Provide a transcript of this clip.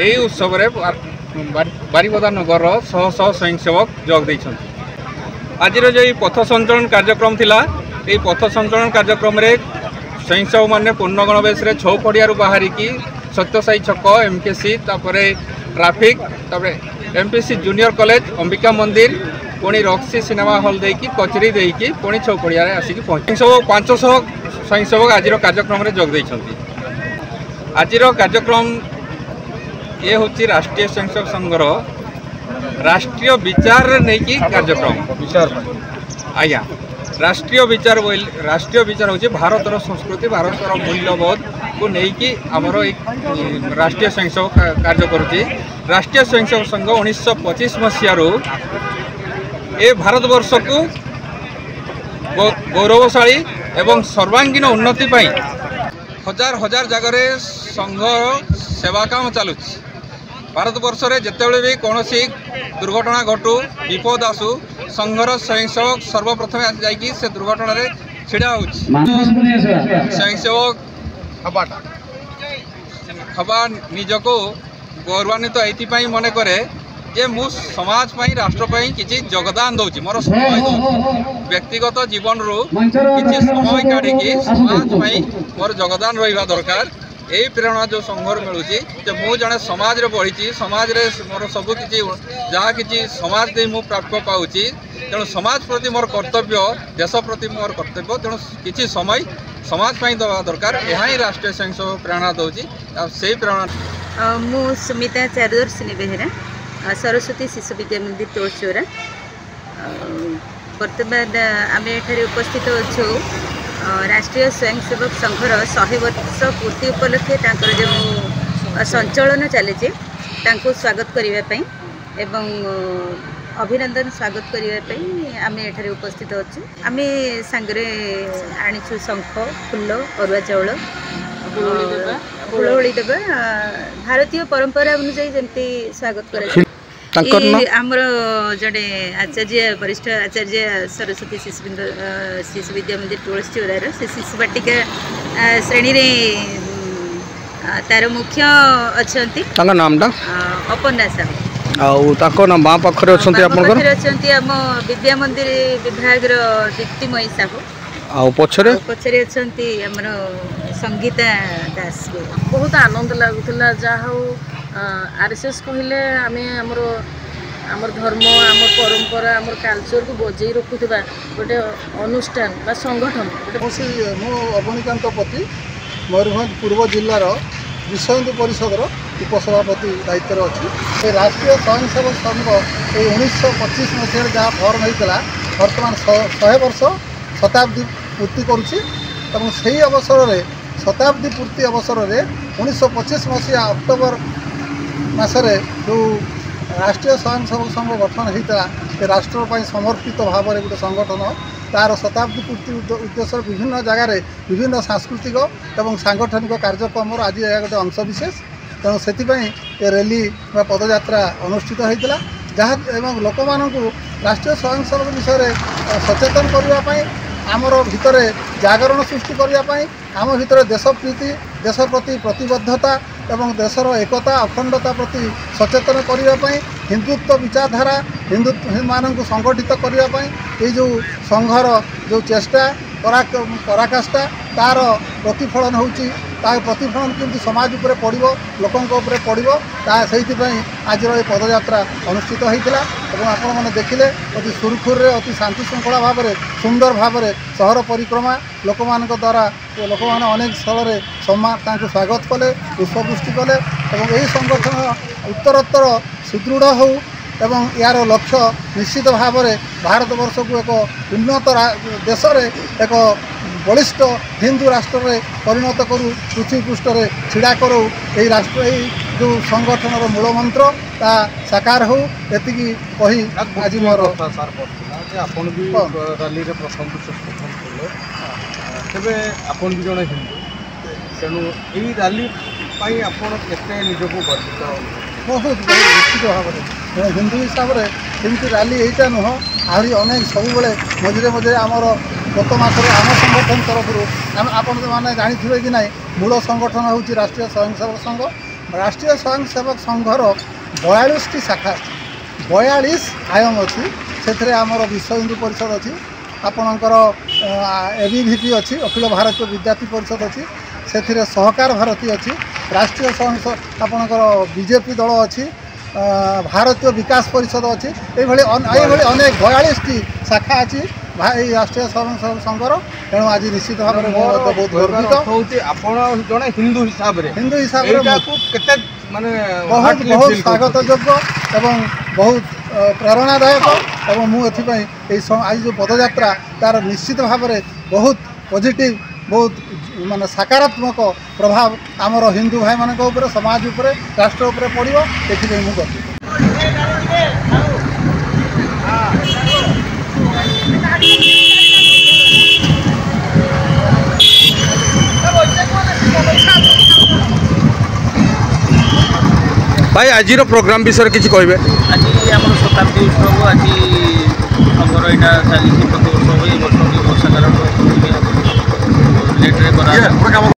এই উৎসবরে বারিপদা নগর শহ শহ স্বয়ংসেবক যোগ দিয়েছেন। আজির যে পথ সঞ্চালন কার্যক্রম লা এই পথ সঞ্চালন কার্যক্রমে স্বয়ংসেবক মানে পূর্ণ গণবেশে ছৌ পড়িয়ার বাহারিকি সত্যসাई ছক এমকেসি তারপরে ট্রাফিক তারপরে এমপিসি জুনিयर কলেজ अंबिका मंदिर पुणी रक्सी सिनेमा हल देकी कचेरी देकी पुणी छौ पड़िया आसिक पहुँच 500 स्वयंसेवक आज कार्यक्रम में जोग देइछंती। आज कार्यक्रम ये हूँ राष्ट्रीय स्वयंसेवक संघर राष्ट्रीय विचार नहीं कि कार्यक्रम आज्ञा राष्ट्रीय विचार हूँ भारतर संस्कृति भारतर मूल्यबोध को लेकिन आमर राष्ट्रीय स्वयंसेवक कार्य करुच्ची। राष्ट्रीय स्वयंसेवक संघ 1925 मसीह ए भारतवर्ष को गौरवशाली एवं सर्वांगीन उन्नति हजार हजार जगह संघ सेवा काम चलुँ। भारतवर्ष में जितेबाला भी कौन दुर्घटना घटू विपद आसू संघर स्वयंसेवक सर्वप्रथम जाकि से दुर्घटना छिड़ा हो स्वयंसेवक हवा निजको गौरवान्वित ये मन करे जे मु समाज राष्ट्र किसी योगदान दूसरी मोर समय व्यक्तिगत जीवन रू किसी समय काढ़ी समाज मोर योगदान रहा दरकार। यही प्रेरणा जो संघर मिलूँ मु जड़े समाज बढ़ी समाज रे मोर सब किसी जहाँ कि समाज दे मु प्राप्त पाऊँगी तेणु समाज प्रति मोर कर्तव्य देश प्रति मोर कर्तव्य तेणु किसी समय समाज दवा दरकार। यह ही राष्ट्रीय स्वयंसेवक प्रेरणा दूसरी से प्रेरणा। मु सुमिता चारुदर्शिनी बेहेरा सरस्वती शिशु विद्या मंदिर तुलसीचौरा बर्तमान आम एठारे उपस्थित अच्छु राष्ट्रीय स्वयंसेवक संघर 100 वर्ष पूर्ति उपलक्षे जो संचलन चली स्वागत करने एवं अभिनंदन स्वागत करने आम एठारे उपस्थित अच्छु। आम सांगरे आनीचु शंख फूल अरुआ चाउल हुलहुली देवा भारतीय परंपरा अनुसार जमती स्वागत करमर जड़े आचार्य वरिष्ठ आचार्य सरस्वती शिशु विद्या मंदिर तुलसीचौरार से शिशु बाटिका श्रेणी रे तार मुख्य अच्छा नाम अपन्ना साहू बाँ पाखे अच्छा आम विद्या मंदिर विभाग दीप्तिमयी साहू पछरे अच्छा आमर संगीता दास। बहुत आनंद लगुला जहाँ आरएसएस कहले आम आमर धर्म आम परंपरा आम कल्चर को बजे रखुवा गोटे अनुष्ठान बा संगठन मु अवनीकांत पति मयूरभंज पूर्व जिलार विश्व परिषदर उपसभापति दायित्व अच्छी। राष्ट्रीय स्वयंसेवक संघ 1925 मसीह जहाँ फर्म होता बर्तमान 100 वर्ष शताब्दी पूर्ति करुच्ची। अवसर में शताब्दी पूर्ति अवसर में 1925 मसीहा अक्टोबर मसरे जो राष्ट्रीय स्वयंसेवक संघ गठन होता राष्ट्र समर्पित भाव में गोटे संगठन तार शताब्दी पूर्ति उद्देश्य विभिन्न जगार विभिन्न सांस्कृतिक और सांगठनिक कार्यक्रम आज यह गोटे अंशविशेष। तेणु से रैली पदयात्रा अनुष्ठित होता जहाँ लोक मानू राष्ट्रीय स्वयंसेवक विषय सचेतन करने आमर भितर जागरण सृष्टि करने आम भितर देशप्रीति देश प्रति प्रतिबद्धता एवं देशर एकता अखंडता प्रति सचेतन करने हिंदुत्व विचारधारा हिंदुत्व मानक संगठित करने ये जो संघर जो चेष्टा पराकाष्ठा तार प्रतिफलन होची प्रतिफलन केमती समाज उपरे पड़ो लोकों उपरे पड़ो से आज ये पदयात्रा अनुष्ठित होता और आपण मैंने देखिले अति सुरखुर अति शांति श्रृंखला भाव में सुंदर भाव में सहर परिक्रमा लोक मान द्वारा लोक मैंने अनेक स्थल में सम्मान स्वागत कले पुष्पवृष्टि कले और यही संगठन उत्तरोत्तर सुदृढ़ हो एवं यार लक्ष्य निश्चित भाव में भारतवर्ष को एक उन्नत देश एक बलिष्ठ हिंदू राष्ट्र में परिणत करूँ पृथ्वी पृष्ठ में छिड़ा करूँ यही राष्ट्र यही जो संगठन मूल मंत्र ता साकार हो एति कही आज मोर रैली प्रथम तेरे आपन भी जड़े हिंदू तेणु यही रैली आपड़ के निजक गर्वित बहुत निश्चित भाव में हिंदू हिसाब से सेमती रैली यहीटा नुह आहरी अनेक सब मझे मझे आमर गत मसरे आम संगठन तरफ आप मैंने जानी कि ना मूल संगठन हूँ राष्ट्रीय स्वयंसेवक संघ राष्ट्रीय स्वयंसेवक संघर 42टी शाखा 42 आयाम अच्छी से आमर विश्व हिंदू परिषद अच्छी आपणकर एबीवीपी अच्छी अखिल भारतीय विद्यार्थी परिषद अच्छी से सहकार भारती अच्छी राष्ट्रीय आपणकर बीजेपी दल अच्छी भारतीय विकास परिषद अच्छी ये अनेक 42टी शाखा अच्छी राष्ट्रीय स्वयंसेवक संघर तेणु आज निश्चित भाव में बहुत गर्वित जड़े हिंदू हिसाब से माने बहुत बहुत स्वागत योग्य एवं बहुत प्रेरणादायक और मुझे आज जो पदयात्रा तार निश्चित भाव में बहुत पॉजिटिव बहुत माने सकारात्मक प्रभाव आमर हिंदू भाई मान समाज उपरे राष्ट्र उपरे पड़ो ये मुझे भाई आज प्रोग्राम विषय किसी कहे आज आम शताब्दी उत्सव आज संघर यहाँ चली प्रति वर्ष वर्ष वर्षा कारण लेट्रे